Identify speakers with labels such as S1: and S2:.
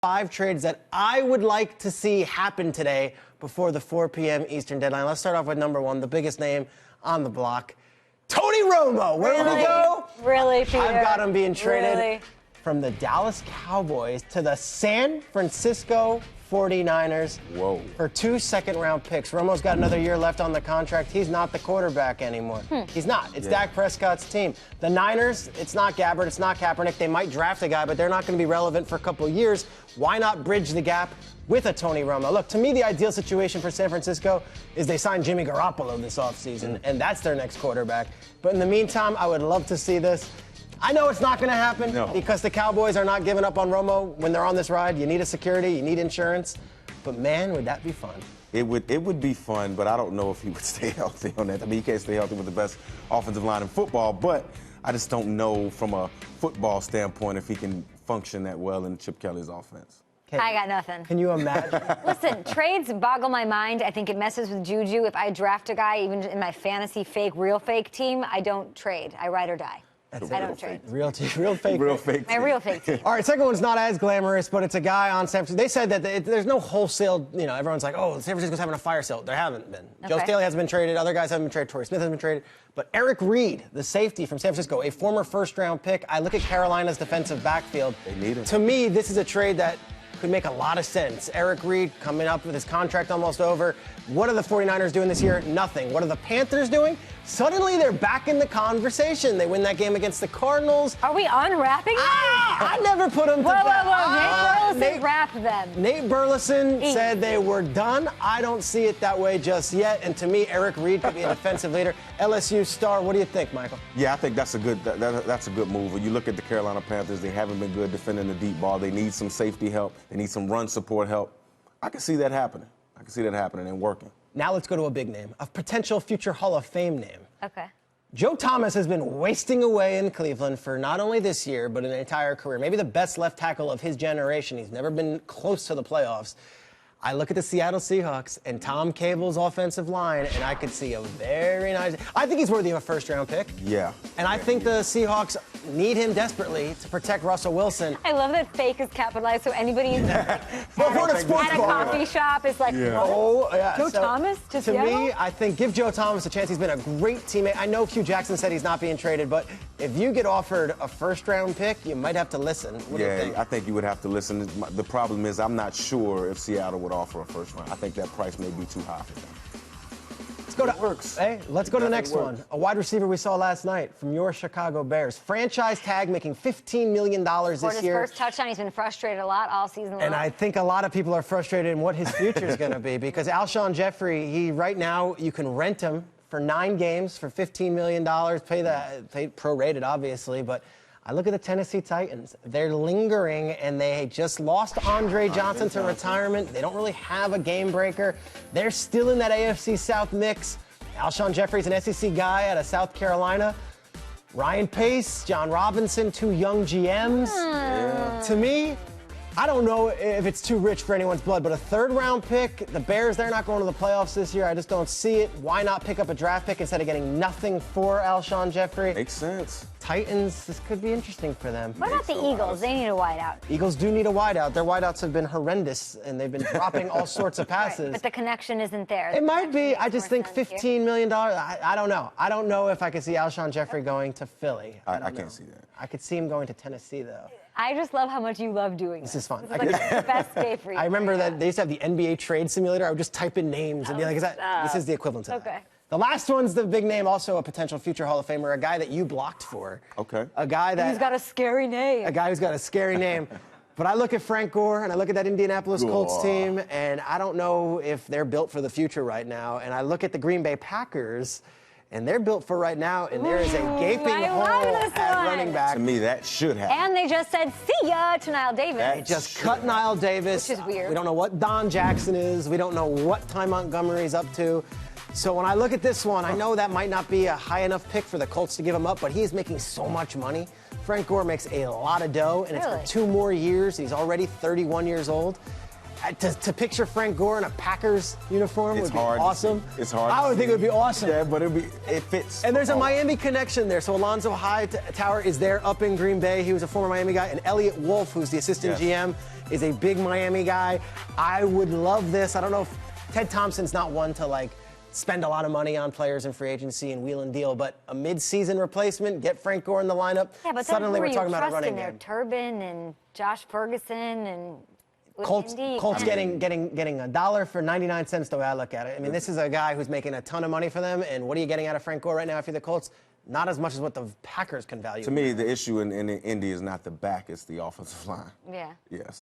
S1: 5 trades that I would like to see happen today before the 4 p.m. Eastern deadline. Let's start off with number 1, the biggest name on the block, Tony Romo. Where did he go?
S2: Really, Peter?
S1: I've got him being traded from the Dallas Cowboys to the San Francisco 49ers for 2 second-round picks. Romo's got another year left on the contract. He's not the quarterback anymore. He's not. It's Dak Prescott's team. The Niners, it's not Gabbert, it's not Kaepernick. They might draft a guy, but they're not going to be relevant for a couple of years. Why not bridge the gap with a Tony Romo? Look, to me, the ideal situation for San Francisco is they sign Jimmy Garoppolo this offseason, and that's their next quarterback. But in the meantime, I would love to see this. I know it's not going to happen because the Cowboys are not giving up on Romo when they're on this ride. You need a security, you need insurance. But, man, would that be fun?
S3: It would be fun, but I don't know if he would stay healthy on that. I mean, you can't stay healthy with the best offensive line in football, but I just don't know from a football standpoint if he can function that well in Chip Kelly's offense.
S2: I got nothing.
S1: Can you imagine?
S2: Listen, trades boggle my mind. I think it messes with juju. If I draft a guy, even in my fantasy fake, real fake team, I don't trade. I ride or die. I don't trade.
S1: Real fake.
S3: Real fake.
S2: My real fake team.
S1: All right, second one's not as glamorous, but it's a guy on San Francisco. They said that there's no wholesale, everyone's like, oh, San Francisco's having a fire sale. There haven't been. Joe Staley hasn't been traded. Other guys haven't been traded. Torrey Smith hasn't been traded. But Eric Reid, the safety from San Francisco, a former first-round pick. I look at Carolina's defensive backfield.
S3: They need him.
S1: To me, this is a trade that could make a lot of sense. Eric Reid coming up with his contract almost over. What are the 49ers doing this year? Nothing. What are the Panthers doing? Suddenly they're back in the conversation. They win that game against the Cardinals.
S2: Are we unwrapping them?
S1: I never put them to bed.
S2: Whoa. Nate Burleson wrapped them.
S1: Nate Burleson said they were done. I don't see it that way just yet. And to me, Eric Reid could be a defensive leader. LSU star. What do you think, Michael?
S3: Yeah, I think that's a good move. When you look at the Carolina Panthers, they haven't been good defending the deep ball. They need some safety help. They need some run support help. I can see that happening. I can see that happening and working.
S1: Now let's go to a big name, a potential future Hall of Fame name.
S2: Okay.
S1: Joe Thomas has been wasting away in Cleveland for not only this year, but an entire career. Maybe the best left tackle of his generation. He's never been close to the playoffs. I look at the Seattle Seahawks and Tom Cable's offensive line, and I could see a very nice... I think he's worthy of a first-round pick.
S3: Yeah.
S1: And I think the Seahawks need him desperately to protect Russell Wilson.
S2: I love that fake is capitalized, so anybody at
S1: a
S2: coffee shop is like, Joe Thomas?
S1: To me, I think give Joe Thomas a chance. He's been a great teammate. I know Hugh Jackson said he's not being traded, but if you get offered a first-round pick, you might have to listen. What do you think?
S3: I think you would have to listen. The problem is I'm not sure if Seattle would offer a first round. I think that price may be too high for them.
S1: Let's go to the next one. A wide receiver we saw last night from your Chicago Bears. Franchise tag, making $15 million this year.
S2: His first touchdown. He's been frustrated a lot all season long.
S1: And I think a lot of people are frustrated in what his future is going to be because Alshon Jeffery, right now you can rent him for 9 games for $15 million. Pay prorated, obviously, but I look at the Tennessee Titans. They're lingering, and they just lost Andre Johnson to retirement. They don't really have a game breaker. They're still in that AFC South mix. Alshon Jeffery's an SEC guy out of South Carolina. Ryan Pace, John Robinson, 2 young GMs. To me, I don't know if it's too rich for anyone's blood, but a third-round pick, the Bears, they're not going to the playoffs this year. I just don't see it. Why not pick up a draft pick instead of getting nothing for Alshon Jeffery?
S3: Makes sense.
S1: Titans, this could be interesting for them.
S2: What about the Eagles? They need a wideout.
S1: Eagles do need a wideout. Their wideouts have been horrendous, and they've been dropping all sorts of passes.
S2: Right, but the connection isn't there.
S1: It might be. I just think $15 million. I don't know. I don't know if I could see Alshon Jeffery going to Philly.
S3: I can't see that.
S1: I could see him going to Tennessee, though.
S2: I just love how much you love doing this.
S1: This is fun.
S2: This is like the best day for you.
S1: I remember that they used to have the NBA trade simulator. I would just type in names and be like, this is the equivalent to that. The last one's the big name, also a potential future Hall of Famer, a guy that you blocked for.
S3: Okay.
S1: A guy that...
S2: He's got a scary name.
S1: A guy who's got a scary name. But I look at Frank Gore, and I look at that Indianapolis Colts team, and I don't know if they're built for the future right now. And I look at the Green Bay Packers, and they're built for right now, and there is a gaping hole at running back.
S3: To me, that should happen.
S2: And they just said, see ya, to Niall Davis.
S1: They just cut Niall Davis.
S2: Which is weird.
S1: We don't know what Don Jackson is. We don't know what Ty Montgomery's up to. So when I look at this one, I know that might not be a high enough pick for the Colts to give him up, but he is making so much money. Frank Gore makes a lot of dough, and it's for 2 more years. He's already 31 years old. To picture Frank Gore in a Packers uniform would be awesome.
S3: It's hard.
S1: I would think it would be awesome.
S3: Yeah, but it fits.
S1: And there's a Miami connection there. So Alonzo Hightower is there up in Green Bay. He was a former Miami guy. And Elliott Wolf, who's the assistant GM, is a big Miami guy. I would love this. I don't know if Ted Thompson's not one to like spend a lot of money on players in free agency and wheel and deal, but a mid-season replacement, get Frank Gore in the lineup.
S2: Yeah, but
S1: suddenly we're talking about a running
S2: there?
S1: game.
S2: Turbin and Josh Ferguson and
S1: Colts getting $1 for 99 cents, the way I look at it. I mean, this is a guy who's making a ton of money for them, and what are you getting out of Frank Gore right now if you're the Colts? Not as much as what the Packers can value.
S3: To me, the issue in Indy is not the back, it's the offensive line.
S2: Yeah.
S3: Yes.